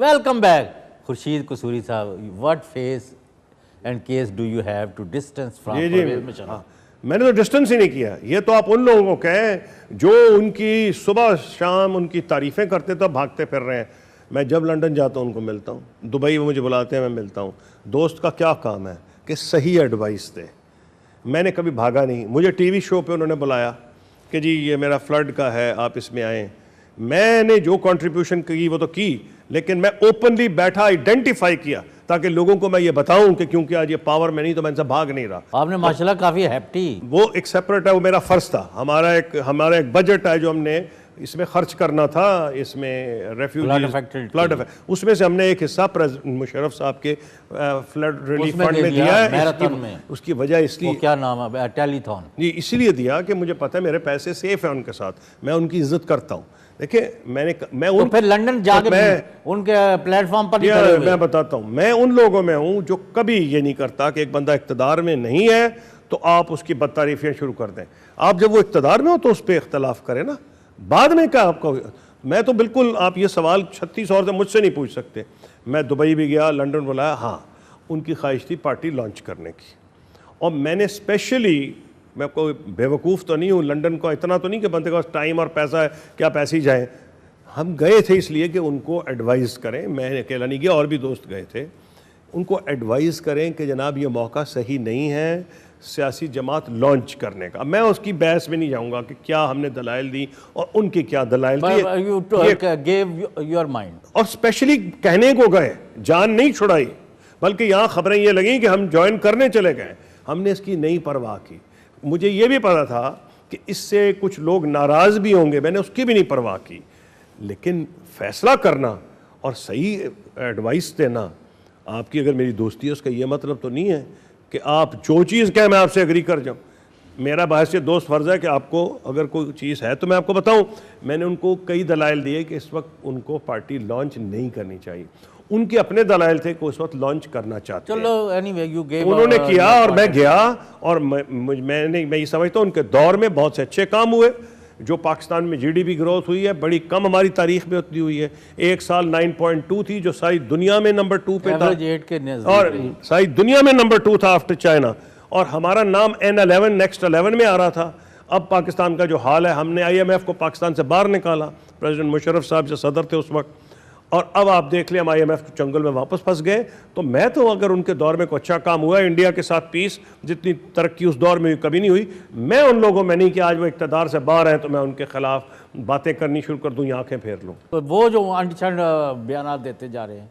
Welcome back, Khurshid Kusuri साहब. What face and case do you have to distance from Pervez Musharraf? हाँ, मैंने तो distance ही नहीं किया. ये तो आप उन लोगों को कहें जो उनकी सुबह शाम उनकी तारीफ़ें करते तो भागते फिर रहे हैं. मैं जब लंदन जाता हूँ उनको मिलता हूँ, दुबई में मुझे बुलाते हैं मैं मिलता हूँ. दोस्त का क्या काम है कि सही एडवाइस दे. मैंने कभी भागा नहीं. मुझे टीवी शो पे उन्होंने बुलाया कि जी ये मेरा फ्लड का है, आप इसमें आएँ. मैंने जो कंट्रीब्यूशन की वो तो की, लेकिन मैं ओपनली बैठा, आइडेंटिफाई किया ताकि लोगों को मैं ये बताऊं कि क्योंकि आज ये पावर में नहीं तो मैं इनसे भाग नहीं रहा. आपने माशाल्लाह काफ़ी हैप्टी. वो एक सेपरेट है, वो मेरा फ़र्ज़ था. हमारा एक बजट है जो हमने इसमें खर्च करना था, इसमें रेफ्यूजी फ्लड इफेक्ट, उसमें से हमने एक हिस्सा प्रेसिडेंट मुशर्रफ साहब के फ्लड रिलीफ फंड में दिया है. उसकी वजह इसलिए, क्या नाम है, टेलीथॉन, ये इसलिए दिया कि मुझे पता है मेरे पैसे सेफ है उनके साथ, मैं उनकी इज्जत करता हूँ. देखिए मैं फिर लंदन जाके उनके प्लेटफॉर्म पर मैं बताता हूँ, मैं उन लोगों में हूँ जो कभी ये नहीं करता कि एक बंदा इक़्तिदार में नहीं है तो आप उसकी बदतारीफियाँ शुरू कर दें. आप जब वो इक़्तिदार में हो तो उस पर इख्तलाफ करें ना, बाद में क्या आपको. मैं तो बिल्कुल, आप ये सवाल 36 और से मुझसे नहीं पूछ सकते. मैं दुबई भी गया, लंदन बुलाया. हाँ, उनकी ख्वाहिश थी पार्टी लॉन्च करने की, और मैंने स्पेशली, मैं कोई बेवकूफ़ तो नहीं हूँ, लंदन को इतना तो नहीं कि बंदे के पास टाइम और पैसा है कि आप ऐसे ही जाएँ. हम गए थे इसलिए कि उनको एडवाइस करें. मैं अकेला नहीं गया, और भी दोस्त गए थे. उनको एडवाइस करें कि जनाब ये मौका सही नहीं है सियासी जमात लॉन्च करने का. मैं उसकी बहस में नहीं जाऊँगा कि क्या हमने दलाइल दी और उनकी क्या दलाइल दी. और स्पेशली कहने को गए, जान नहीं छुड़ाई, बल्कि यहाँ खबरें ये लगी कि हम ज्वाइन करने चले गए. हमने इसकी नहीं परवाह की. मुझे ये भी पता था कि इससे कुछ लोग नाराज़ भी होंगे, मैंने उसकी भी नहीं परवाह की. लेकिन फैसला करना और सही एडवाइस देना, आपकी अगर मेरी दोस्ती है उसका ये मतलब तो नहीं है कि आप जो चीज़ कहें मैं आपसे एग्री कर जाऊँ. मेरा बाहर से दोस्त फ़र्ज़ है कि आपको अगर कोई चीज़ है तो मैं आपको बताऊँ. मैंने उनको कई दलाइल दिए कि इस वक्त उनको पार्टी लॉन्च नहीं करनी चाहिए. उनके अपने दलाइल थे कि उस वक्त लॉन्च करना चाहते हैं. चलो एनीवे यू गेव, उन्होंने किया और मैं गया, और मैं ये समझता हूँ उनके दौर में बहुत से अच्छे काम हुए. जो पाकिस्तान में जीडीपी ग्रोथ हुई है बड़ी कम हमारी तारीख में उतनी हुई है. एक साल 9.2 थी जो सारी दुनिया में नंबर 2 पे था, और सारी दुनिया में नंबर 2 था आफ्टर चाइना. और हमारा नाम N11 नेक्स्ट 11 में आ रहा था. अब पाकिस्तान का जो हाल है, हमने IMF को पाकिस्तान से बाहर निकाला, प्रेसिडेंट मुशर्रफ साहब जो सदर थे उस वक्त, और अब आप देख लें हम IMF के चंगल में वापस फंस गए. तो मैं तो अगर उनके दौर में कोई अच्छा काम हुआ, इंडिया के साथ पीस जितनी तरक्की उस दौर में कभी नहीं हुई, मैं उन लोगों में नहीं कि आज वो इक़्तिदार से बाहर हैं तो मैं उनके खिलाफ बातें करनी शुरू कर दूं या आंखें फेर लूं. तो वो जो अनछड़ बयान देते जा रहे हैं,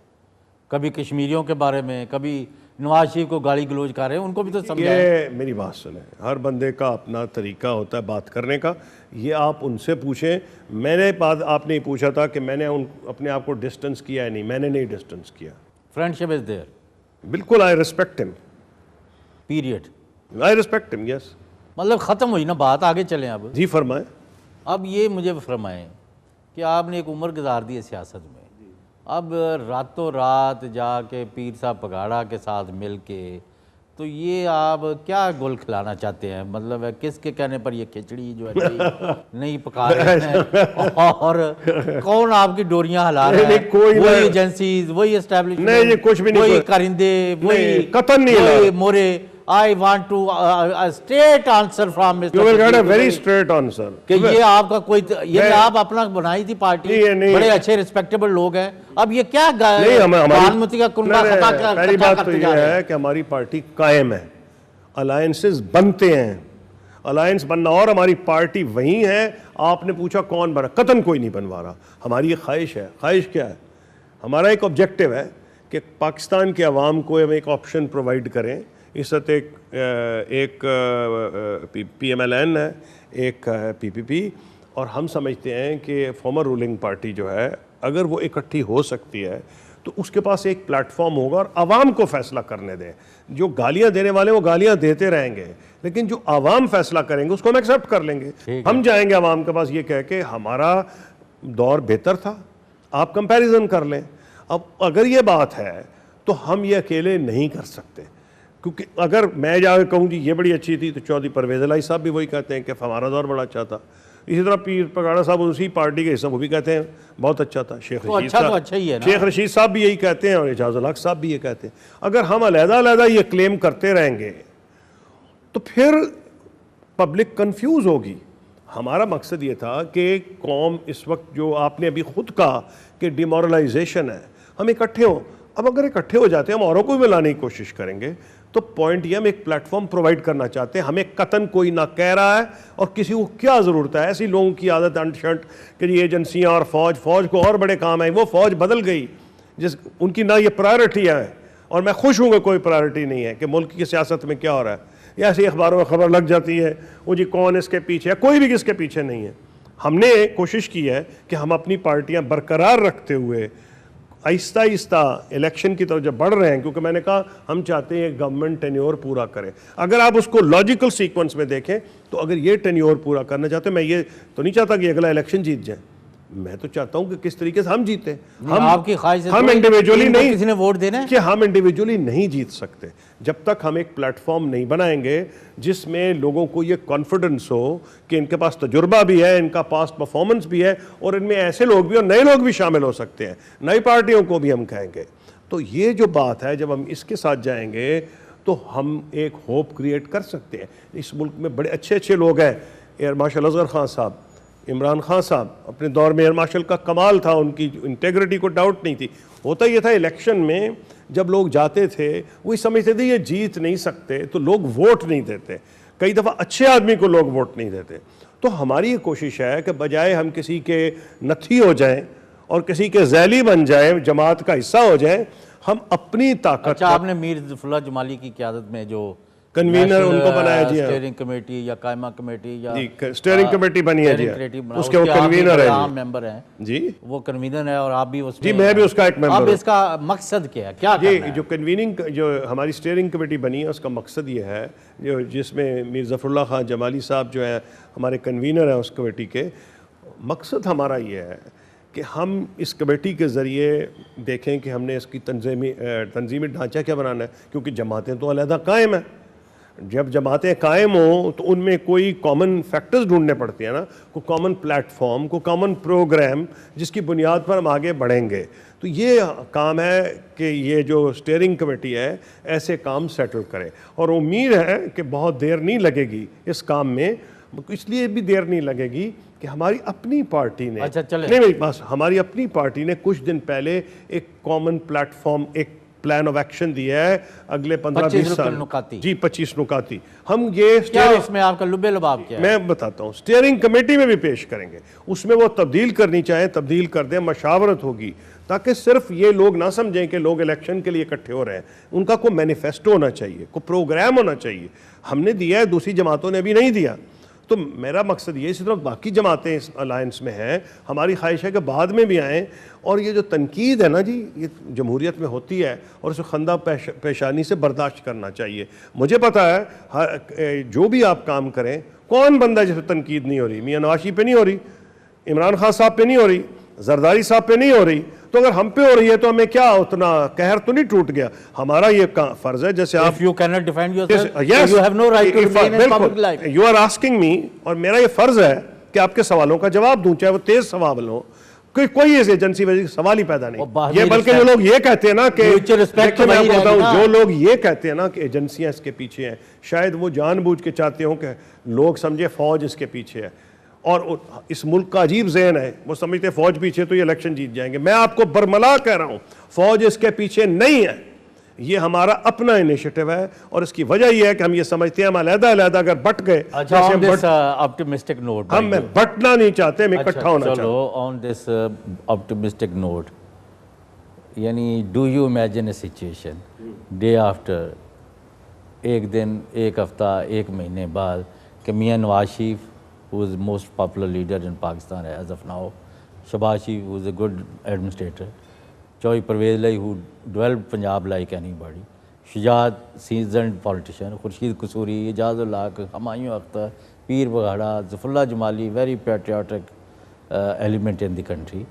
कभी कश्मीरियों के बारे में, कभी नवाज शरीफ को गाली गलौज कर रहे हैं, उनको भी तो समझाएं. ये मेरी बात सुने, हर बंदे का अपना तरीका होता है बात करने का. ये आप उनसे पूछें. मैंने बात आपने ही पूछा था कि मैंने अपने आप को डिस्टेंस किया है. नहीं, मैंने नहीं डिस्टेंस किया. Friendship is there. बिल्कुल, I respect him. Period. I respect him. Yes. मतलब ख़त्म हुई ना बात, आगे चलें अब. जी फरमाएं. अब ये मुझे फरमाएं कि आपने एक उम्र गुजार दी है सियासत में, अब रातों रात जाके पीर साहब पगाड़ा के साथ मिल के, तो ये आप क्या गोल खिलाना चाहते हैं? मतलब है किसके कहने पर ये खिचड़ी जो है नहीं पका रहे हैं, और कौन आपकी डोरियां हिला रहा है? वही एजेंसीज, वही एस्टैब्लिशमेंट, नहीं, कुछ भी नहीं, वही कारिंदे, वही कतन नहीं, मोरे. I want to a straight answer from Mr. You will get a very straight answer. कि ये आपका कोई, ये आप अपना बनाई थी पार्टी, बड़े अच्छे रिस्पेक्टेबल लोग हैं, अब ये क्या प्रधानमंत्री का कुंडा खता क्या? पहली बात तो ये है कि हमारी पार्टी कायम है, अलायंसेस बनते हैं, अलायंस बनना, और हमारी पार्टी वही है. आपने पूछा कौन बना, कतन कोई नहीं बनवा रहा. हमारी ये ख्वाहिश है. ख्वाहिश क्या है? हमारा एक ऑब्जेक्टिव है कि पाकिस्तान के अवाम को हम एक ऑप्शन प्रोवाइड करें. इस वक्त एक PMLN है, एक PPP, और हम समझते हैं कि फॉर्मर रूलिंग पार्टी जो है अगर वो इकट्ठी हो सकती है तो उसके पास एक प्लेटफॉर्म होगा और आवाम को फैसला करने दें. जो गालियां देने वाले वो गालियां देते रहेंगे, लेकिन जो आवाम फैसला करेंगे उसको हम एक्सेप्ट कर लेंगे. हम जाएंगे आवाम के पास ये कह के हमारा दौर बेहतर था, आप कंपैरिजन कर लें. अब अगर ये बात है तो हम ये अकेले नहीं कर सकते, क्योंकि अगर मैं जाकर कहूँ जी ये बड़ी अच्छी थी तो चौधरी परवेज़ इलाही साहब भी वही कहते हैं कि हमारा दौर बड़ा अच्छा था. इसी तरह पीर पगाड़ा साहब उसी पार्टी के हिस्सा, वो भी कहते हैं बहुत अच्छा था। शेख तो रशीद अच्छा तो साहब, अच्छा ही है ना। शेख रशीद साहब भी यही कहते हैं और एजाजुल हक साहब भी ये कहते हैं। अगर हम अलहदा ये क्लेम करते रहेंगे तो फिर पब्लिक कंफ्यूज होगी। हमारा मकसद ये था कि कौम इस वक्त जो आपने अभी खुद कहा कि डिमोरलाइजेशन है, हम इकट्ठे हों। अब अगर इकट्ठे हो जाते हैं, हम औरों को भी मिलाने की कोशिश करेंगे, तो पॉइंट ये हम एक प्लेटफॉर्म प्रोवाइड करना चाहते हैं। हमें कतन कोई ना कह रहा है और किसी को क्या ज़रूरत है। ऐसी लोगों की आदत अंट-शंट कि ये एजेंसियाँ और फौज को और बड़े काम है, वो फौज बदल गई जिस उनकी ना ये प्रायोरिटी है। और मैं खुश हूँ कि कोई प्रायोरिटी नहीं है कि मुल्क की सियासत में क्या हो रहा है। या ऐसी अखबारों में खबर लग जाती है वो जी कौन इसके पीछे है, कोई भी किसके पीछे नहीं है। हमने कोशिश की है कि हम अपनी पार्टियां बरकरार रखते हुए आहिस्ता आहिस्ता इलेक्शन की तरफ जब बढ़ रहे हैं, क्योंकि मैंने कहा हम चाहते हैं गवर्नमेंट टेन्योर पूरा करे। अगर आप उसको लॉजिकल सीक्वेंस में देखें तो अगर ये टेन्योर पूरा करना चाहते, मैं ये तो नहीं चाहता कि अगला इलेक्शन जीत जाए, मैं तो चाहता हूं कि किस तरीके से हम जीते। हम आपकी ख्वाहिश है, हम इंडिविजुअली नहीं, किसी ने वोट देना है कि हम इंडिविजुअली नहीं जीत सकते जब तक हम एक प्लेटफॉर्म नहीं बनाएंगे जिसमें लोगों को ये कॉन्फिडेंस हो कि इनके पास तजुर्बा भी है, इनका पास्ट परफॉर्मेंस भी है और इनमें ऐसे लोग भी और नए लोग भी शामिल हो सकते हैं, नई पार्टियों को भी हम कहेंगे। तो ये जो बात है, जब हम इसके साथ जाएंगे तो हम एक होप क्रिएट कर सकते हैं। इस मुल्क में बड़े अच्छे अच्छे लोग हैं, एयर मार्शल असगर खान साहब, इमरान खान साहब, अपने दौर में एयर मार्शल का कमाल था, उनकी इंटेग्रिटी को डाउट नहीं थी। होता ये था इलेक्शन में जब लोग जाते थे वो समझते थे ये जीत नहीं सकते, तो लोग वोट नहीं देते। कई दफ़ा अच्छे आदमी को लोग वोट नहीं देते। तो हमारी ये कोशिश है कि बजाय हम किसी के नथी हो जाएं और किसी के जैली बन जाएं, जमात का हिस्सा हो जाएं, हम अपनी ताकत। अच्छा, आपने मीर ज़फ़रुल्लाह जमाली की क़यादत में जो कन्वीनर उनको बनाया जी, स्टीयरिंग कमेटी या कायमा कमेटी या स्टीयरिंग कमेटी बनी है जी, उसके वो कन्वीनर है, मेंबर हैं जी, वो कन्वीनर है और आप भी उसमें जी, मैं भी उसका एक मेंबर। अब इसका मकसद क्या है, क्या ये करना है? जो कन्वीनिंग जो हमारी स्टीयरिंग कमेटी बनी है उसका मकसद ये है, जो जिसमें मीर ज़फ़रुल्लाह खान जमाली साहब जो है हमारे कन्वीनर हैं उस कमेटी के, मकसद हमारा ये है कि हम इस कमेटी के ज़रिए देखें कि हमने इसकी तंजीमी ढांचा क्या बनाना है, क्योंकि जमातें तो अलहदा कायम है। जब जमातें कायम हों तो उनमें कोई कॉमन फैक्टर्स ढूंढने पड़ते हैं ना, को कॉमन प्लेटफॉर्म, को कॉमन प्रोग्राम जिसकी बुनियाद पर हम आगे बढ़ेंगे। तो ये काम है कि ये जो स्टीयरिंग कमेटी है ऐसे काम सेटल करे और उम्मीद है कि बहुत देर नहीं लगेगी इस काम में। इसलिए भी देर नहीं लगेगी कि हमारी अपनी पार्टी ने, अच्छा चले नहीं बस हमारी अपनी पार्टी ने कुछ दिन पहले एक कॉमन प्लेटफॉर्म, एक प्लान ऑफ एक्शन दिया है अगले 15-20 साल जी, 25 नुकाती। हम ये क्या इसमें आपका लुबे लबाब क्या है? मैं बताता हूँ, स्टीयरिंग कमेटी में भी पेश करेंगे, उसमें वो तब्दील करनी चाहे तब्दील कर दें, मशावरत होगी, ताकि सिर्फ ये लोग ना समझें कि लोग इलेक्शन के लिए इकट्ठे हो रहे हैं। उनका कोई मैनिफेस्टो होना चाहिए, कोई प्रोग्राम होना चाहिए। हमने दिया है, दूसरी जमातों ने अभी नहीं दिया। तो मेरा मकसद ये, इसी तरह बाकी जमातें इस अलायंस में हैं, हमारी ख्वाहिश है कि बाद में भी आएँ। और ये जो तनकीद है ना जी, ये जमहूरियत में होती है और उसे खंदा पेशानी से बर्दाश्त करना चाहिए। मुझे पता है जो भी आप काम करें, कौन बंदा जिसे तनकीद नहीं हो रही, मियां नवाशी पे नहीं हो रही, इमरान खान साहब पे नहीं हो रही, जरदारी साहब पे नहीं हो रही, तो अगर हम पे हो रही है तो हमें क्या उतना कहर तो नहीं टूट गया। हमारा ये फर्ज है, जैसे आप you cannot defend yourself, you have no right to remain in public life. You are asking me, और मेरा ये फर्ज है कि आपके सवालों का जवाब दूं, चाहे वो तेज सवाल हो। कोई इस एजेंसी वजह सवाल ही पैदा नहीं। ये बल्कि जो लोग ये कहते हैं ना कि मैं आपको बताऊं, जो लोग ये कहते हैं ना कि एजेंसियां इसके पीछे हैं, शायद वो जानबूझ के चाहते हो कि लोग समझे फौज इसके पीछे है। और इस मुल्क का अजीब ज़हन है, वो समझते हैं फौज पीछे तो ये इलेक्शन जीत जाएंगे। मैं आपको बरमला कह रहा हूं, फौज इसके पीछे नहीं है, ये हमारा अपना इनिशिएटिव है। और इसकी वजह यह है कि हम ये समझते हैं हम अलग-अलग अगर बट गए, ऑप्टिमिस्टिक नोट, हम बटना नहीं चाहते, हम इकट्ठा होना चाहते हैं। ऑन दिस ऑप्टिमिस्टिक नोट, यानी do you imagine A situation day after, एक दिन, एक हफ्ता, एक महीने बाद, कि मियां Nawaz Sharif who is the most popular leader in Pakistan as of now, Shahbaz Sharif who is a good administrator, Choi Parvez Lai who developed Punjab like anybody, Shujat seasoned politician, Khurshid Qusuri, Ijazul Haq, Humayun Akhtar, Peer Baghada, Zafrullah Jamali, very patriotic element in the country,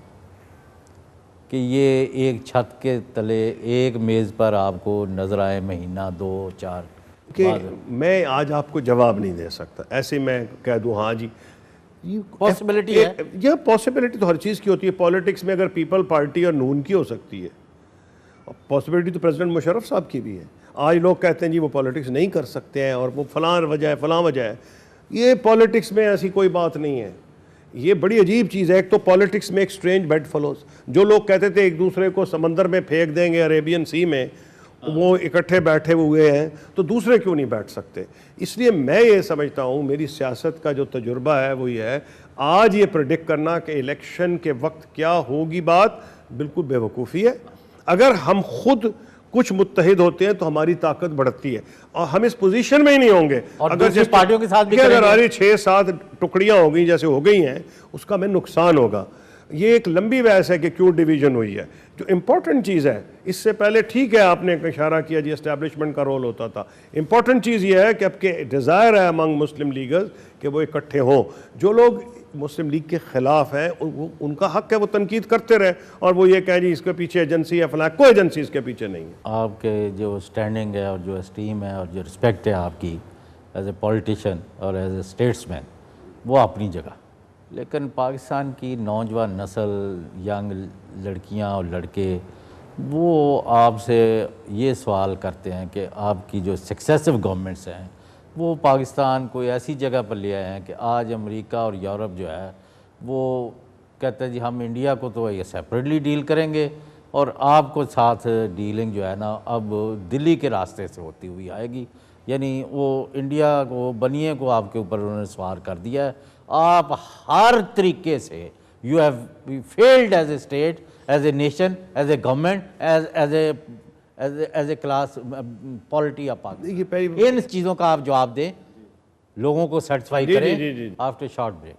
कि ये एक छत के तले एक मेज़ पर आपको नजर आए महीना 2-4 कि मैं आज आपको जवाब नहीं दे सकता। ऐसे मैं कह दूं हाँ जी पॉसिबिलिटी है। यह पॉसिबिलिटी तो हर चीज़ की होती है। पॉलिटिक्स में अगर पीपल पार्टी और नून की हो सकती है, पॉसिबिलिटी तो प्रेसिडेंट मुशर्रफ साहब की भी है। आज लोग कहते हैं जी वो पॉलिटिक्स नहीं कर सकते हैं और वो फलां वजह है फलां वजह है। ये पॉलिटिक्स में ऐसी कोई बात नहीं है। ये बड़ी अजीब चीज़ है। एक तो पॉलिटिक्स में एक स्ट्रेंज बेड फॉलोज, जो लोग कहते थे एक दूसरे को समंदर में फेंक देंगे अरेबियन सी में, वो इकट्ठे बैठे हुए हैं, तो दूसरे क्यों नहीं बैठ सकते। इसलिए मैं ये समझता हूँ, मेरी सियासत का जो तजुर्बा है वो ये है, आज ये प्रेडिक्ट करना कि इलेक्शन के वक्त क्या होगी बात, बिल्कुल बेवकूफ़ी है। अगर हम खुद कुछ मुत्तहिद होते हैं तो हमारी ताकत बढ़ती है, और हम इस पोजीशन में ही नहीं होंगे और अगर दूसरी पार्टियों के साथ भी अगर करेंगे। हमारी 6-7 टुकड़ियां हो गई जैसे हो गई हैं, उसका हमें नुकसान होगा। ये एक लंबी बहस है कि क्यों डिवीजन हुई है। जो इम्पोर्टेंट चीज़ है, इससे पहले ठीक है आपने एक इशारा किया जी एस्टैब्लिशमेंट का रोल होता था। इम्पोर्टेंट चीज़ ये है कि आपके डिज़ायर है अमंग मुस्लिम लीगर्स कि वो इकट्ठे हों। जो लोग मुस्लिम लीग के ख़िलाफ़ हैं उनका हक़ है वो तनकीद करते रहे, और वो ये कहें जी इसके पीछे एजेंसी है फलां, कोई एजेंसी इसके पीछे नहीं है। आपके जो स्टैंडिंग है और जो एस्टीम है और जो रिस्पेक्ट है आपकी एज ए पॉलिटिशियन और एज ए स्टेट्समैन, वो अपनी जगह। लेकिन पाकिस्तान की नौजवान नस्ल, यंग लड़कियां और लड़के, वो आपसे ये सवाल करते हैं कि आपकी जो सक्सेसिव गवर्नमेंट्स हैं वो पाकिस्तान को ऐसी जगह पर ले आए हैं कि आज अमेरिका और यूरोप जो है वो कहते हैं जी हम इंडिया को तो ये सेपरेटली डील करेंगे और आपको साथ डीलिंग जो है ना अब दिल्ली के रास्ते से होती हुई आएगी। यानी वो इंडिया को, बनिए को आपके ऊपर उन्होंने सवार कर दिया है। आप हर तरीके से you have failed as a state, as a nation, as a government, as a class polity of Pakistan. इन चीज़ों का आप जवाब दें, लोगों को सेटिस्फाई करें। After short break.